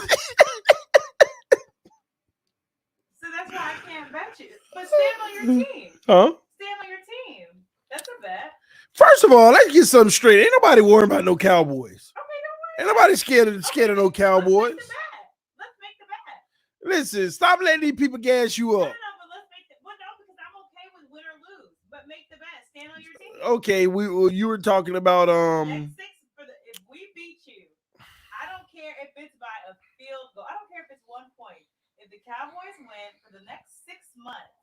So that's why I can't bet you. But stand on your team. Huh? Stand on your team. That's a bet. First of all, let's get something straight. Ain't nobody worrying about no Cowboys. Okay, don't worry. Ain't nobody scared of no Cowboys. Let's make the bet. Listen, stop letting these people gas you up. No, but let's make the well, no, because I'm okay with win or lose. But make the bet. Stand on your team. Okay, you were talking about if we beat you, I don't care if it's by a field goal. I don't care if it's 1 point. If the Cowboys win for the next 6 months,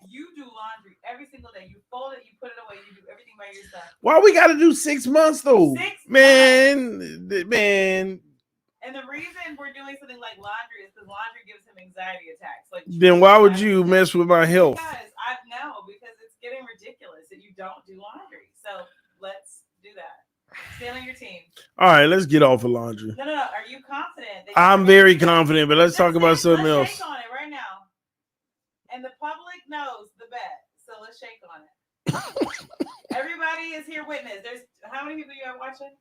you do laundry every single day. You fold it, you put it away, you do everything by yourself. Why we gotta do 6 months though? 6 man. And the reason we're doing something like laundry is because laundry gives him anxiety attacks. Like then why would you mess with my health? Because it's getting ridiculous that you don't do laundry. So let's do that. Stand on your team. All right, let's get off of laundry. No. Are you confident? That I'm very confident, but let's talk about something let's else. shake on it right now. And the public knows the bet. So let's shake on it. Everybody is here witness. There's how many people you got watching?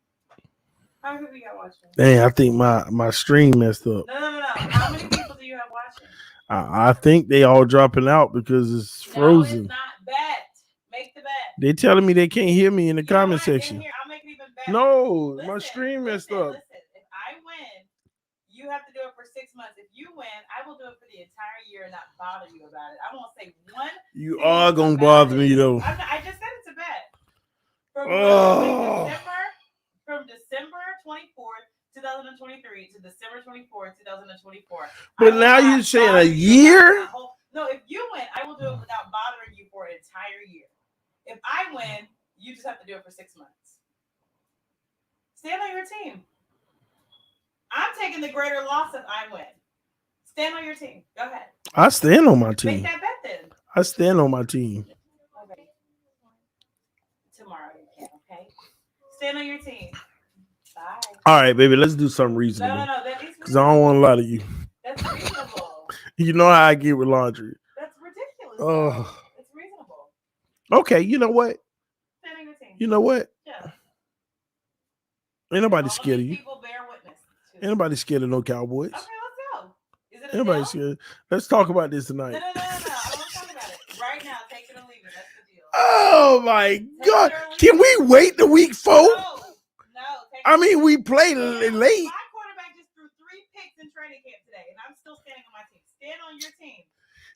How many people you got watching? Dang, I think my stream messed up. No. How many people do you have watching? I think they all dropping out because it's frozen. No, it's not. Bet. Make the bet. They telling me they can't hear me in the comment section. Here, I'll make it even better. No, my stream messed up. Listen, if I win, you have to do it for 6 months. If you win, I will do it for the entire year and not bother you about it. I won't say one. You are gonna bother me though. I just said it's a bet. From December 24th, 2023 to December 24th, 2024. But now you're saying a year? No, if you win, I will do it without bothering you for an entire year. If I win, you just have to do it for 6 months. Stand on your team. I'm taking the greater loss if I win. Stand on your team. Go ahead. I stand on my team. Make that bet then. I stand on my team. Okay. Tomorrow you can, okay? Stand on your team. Bye. All right, baby, let's do something reasonable. No. That is because I don't want a lot of you. That's reasonable. You know how I get with laundry. That's ridiculous. Oh. It's reasonable. Okay, you know what? Stand on your team. You know what? Yeah. Ain't nobody scared of you. People bear witness. Ain't nobody scared of no Cowboys. Okay, let's go. Is it Anybody scared? Let's talk about this tonight. No. I want to talk about it. Right now, take it or leave it. That's the deal. Oh my God. Can we wait the week 4? No. I mean, we played late. My quarterback just threw 3 picks in training camp today, and I'm still standing on my team. Stand on your team.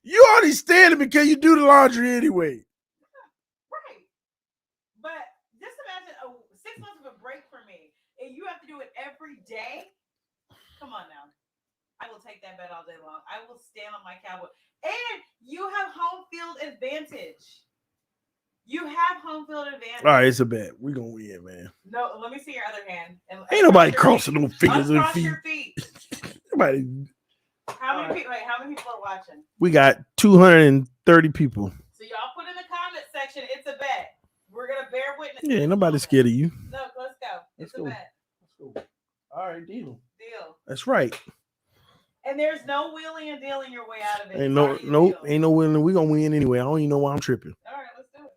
You already standing because you do the laundry anyway. Right. But just imagine 6 months of a break for me, and you have to do it every day. Come on now. I will take that bet all day long. I will stand on my Cowboy. And you have home field advantage. You have home field advantage. All right, it's a bet. We're going to win, man. No, let me see your other hand. Ain't nobody crossing no fingers and Uncross feet. your feet. Nobody. How many people? Wait, how many people are watching? We got 230 people. So y'all put in the comment section. It's a bet. We're gonna bear witness. Yeah, ain't nobody scared of you. No, let's go. It's a bet. Let's go. All right, deal. Deal. That's right. And there's no wheeling and dealing your way out of it. Ain't no winning. We gonna win anyway. I don't even know why I'm tripping. All right, let's do it.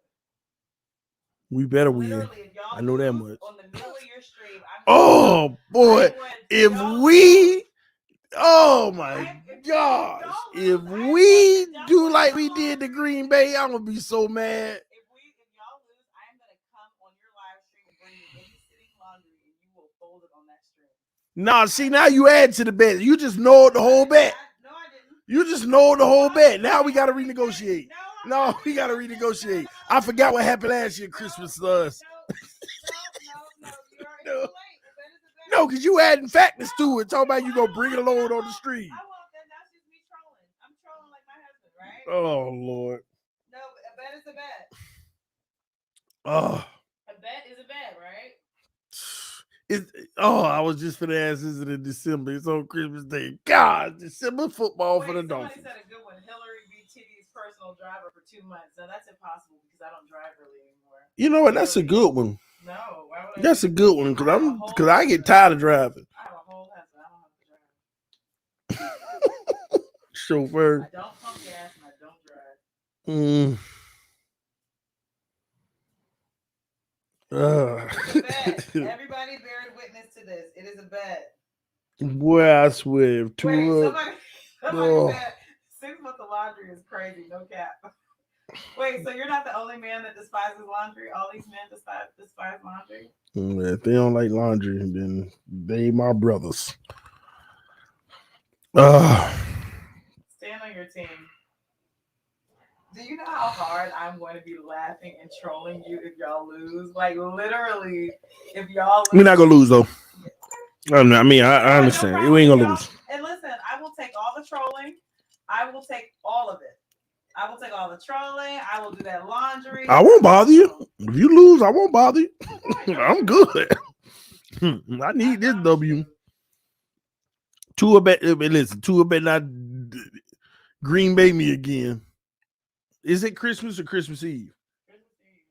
We better win. Literally, if y'all I know that lose much. on the middle of your stream, Oh boy, if we, oh my gosh, if we do like we did to Green Bay, I'm gonna be so mad. If y'all lose, I am gonna come on your live stream and bring you any sitting laundry, and you will fold it on that stream. Nah, see now you add to the bet. You just know the whole bet. No, I didn't. You just know the whole bet. Now we gotta renegotiate. No, we gotta renegotiate. I forgot what happened last year Christmas to us. No. No, because you adding factors to it. Talking about you gonna bring it along on the street. I won't. That's just me trolling. I'm trolling like my husband, right? Oh Lord. No, a bet is a bet. Oh. A bet is a bet, right? I was just for the ask, is it in December? It's on Christmas Day. God, December football for the Dolphins. Somebody said a good one. Hillary be TD's personal driver for 2 months. Now that's impossible because I don't drive really anymore. You know what? That's a good one. No, why would that's a good one because I get tired of driving. I have a whole husband. I don't have to drive. Chauffeur. I don't pump gas and I don't drive. It's a bet. Everybody bear witness to this. It is a bet. Boy, I swear. Somebody said 6 months of laundry is crazy. No cap. Wait, so you're not the only man that despises laundry? All these men despise laundry? If they don't like laundry, then they my brothers. Stand on your team. Do you know how hard I'm going to be laughing and trolling you if y'all lose? Like, literally, if y'all lose. We're not going to lose, though. I understand. We ain't going to lose. And listen, I will take all the trolling. I will take all of it. I will take all the trolling. I will do that laundry. I won't bother you. If you lose, I won't bother you. I'm good. I need this W. Tua bet not Green Bay me again. Is it Christmas or Christmas Eve? Christmas Eve.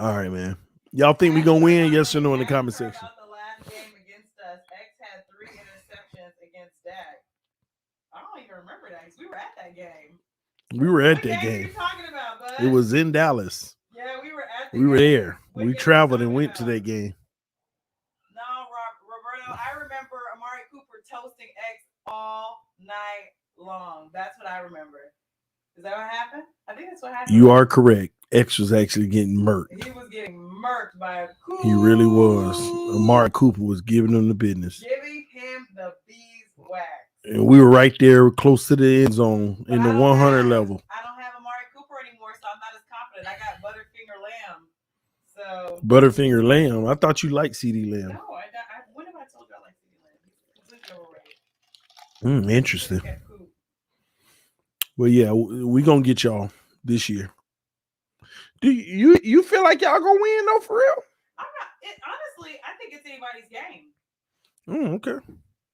All right, man. Y'all think we gonna win? Yes or no in the comment section. About the last game against us, X had 3 interceptions against Dak. I don't even remember that because we were at that game. We were at What that game are game. you talking about, bud? It was in Dallas. Yeah, we were at the We were game. there. What We game traveled you and talking went to about? that game. No, Roberto, I remember Amari Cooper toasting X all night long. That's what I remember. Is that what happened? I think that's what happened. You are correct. X was actually getting murked. He was getting murked by a Cooper. He really was. Amari Cooper was giving him the business. Giving him the beeswax. And we were right there close to the end zone But in the I don't 100 have- level. I don't have Amari Cooper anymore, so I'm not as confident. I got Butterfinger Lamb. So Butterfinger Lamb. I thought you liked CD Lamb. no, when have I told you I like CD Lamb? He's completely overrated. Interesting. Okay, cool. Well, yeah, we gonna get y'all this year. Do you feel like y'all gonna win though, for real? I'm not. Honestly, I think it's anybody's game. Okay.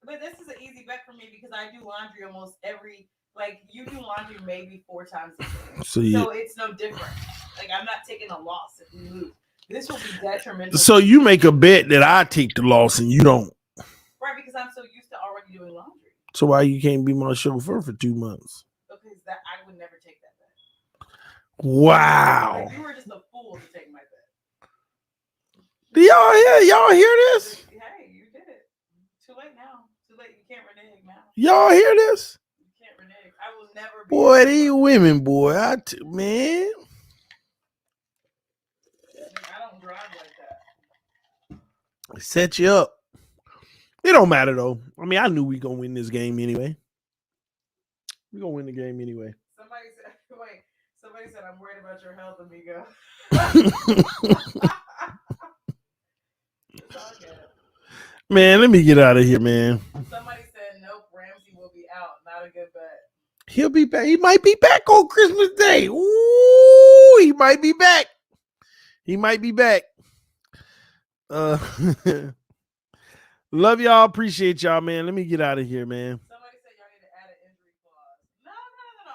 But this is an easy bet for me because I do laundry almost every. Like you do laundry maybe 4 times a day. So it's no different. Like I'm not taking a loss if we lose. This will be detrimental. So you make a bet that I take the loss and you don't. Right, because I'm so used to already doing laundry. So why you can't be my chauffeur for 2 months? Because that I would never take that bet. Wow. Like, you were just a fool to take my bet. Do y'all hear this? Hey, you did it. Too late now. Too late. You can't renege now. Y'all hear this? You can't renege. I will never be. Boy, these women, boy, man. I don't drive like that. Set you up. It don't matter though. I mean, I knew we gonna win this game anyway. We gonna win the game anyway. Somebody said I'm worried about your health, amigo. It's all good. Man, let me get out of here, man. Somebody said nope, Ramsey will be out. Not a good bet. He'll be back. He might be back on Christmas Day. Ooh, he might be back. He might be back. Love y'all. Appreciate y'all, man. Let me get out of here, man. Somebody said y'all need to add an injury clause. No.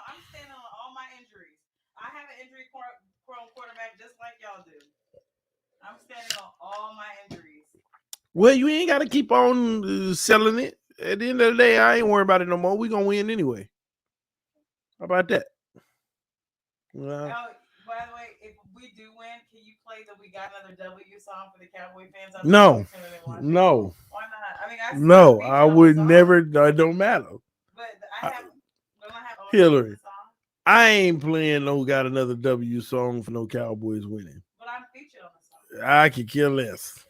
I'm standing on all my injuries. I have an injury prone quarterback just like y'all do. I'm standing on all my injuries. Well, you ain't got to keep on selling it. At the end of the day, I ain't worried about it no more. We gonna win anyway. How about that? By the way, if we do win, can you play the "We Got Another W" song for the Cowboy fans? No. Why No. not? I mean, No, I would never. It don't matter. But I have Hillary. I ain't playing no "Got Another W" song for no Cowboys winning. But I'm featured on the song. I could care less.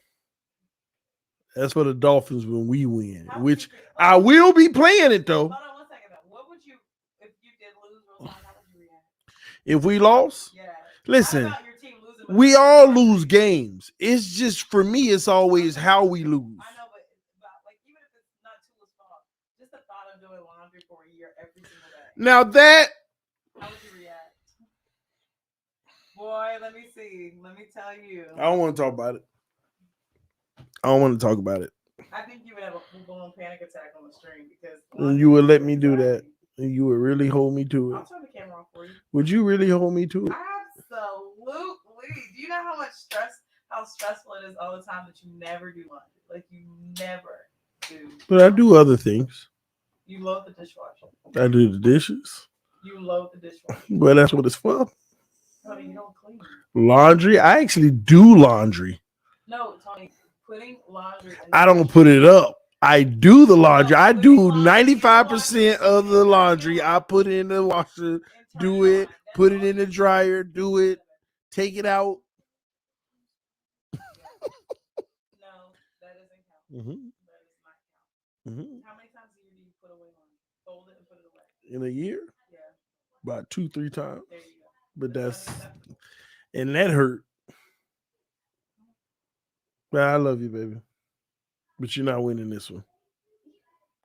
That's for the Dolphins when we win, which I will be playing it though. Hold on 1 second though. What would you, if you did lose, how would you react? If we lost, Yeah. listen, Not about your team losing, we all lose games. It's just for me, it's always how we lose. I know, but like even if it's not Tua's fault, just the thought of doing laundry for a year every single day. Now that, how would you react? Boy, let me see. Let me tell you. I don't want to talk about it. I don't want to talk about it. I think you would have a full-blown panic attack on the stream because You would let me do that. You would really hold me to it. I'll turn the camera off for you. Would you really hold me to it? Absolutely. Do you know how stressful it is all the time that you never do laundry? Like you never do. But I do other things. You load the dishwasher. I do the dishes. You load the dishwasher. Well, that's what it's for. Tony, you don't clean. Laundry. I actually do laundry. No, Tony, putting laundry. I don't put it up. I do the laundry. I do 95% of the laundry. I put it in the washer, do it, put it in the dryer, do it, take it out. No, that doesn't count. Mm-hmm. That does not count. Mm-hmm. How many times a year do you put away laundry? Fold it and put it away. In a year? Yeah. About 2-3 times. There you go. But and that hurt. But I love you, baby. But you're not winning this one.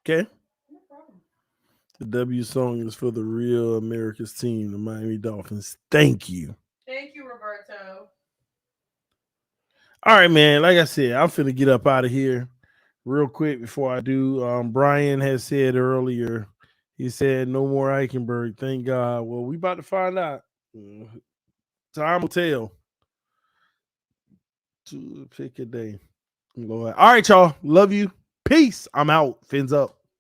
Okay? No problem. The W song is for the real America's team, the Miami Dolphins. Thank you. Thank you, Roberto. All right, man. Like I said, I'm finna get up out of here real quick before I do. Brian has said earlier, he said no more Eichenberg. Thank God. Well, we about to find out. Time will tell. To pick a day. All right, y'all. Love you. Peace. I'm out. Fins up.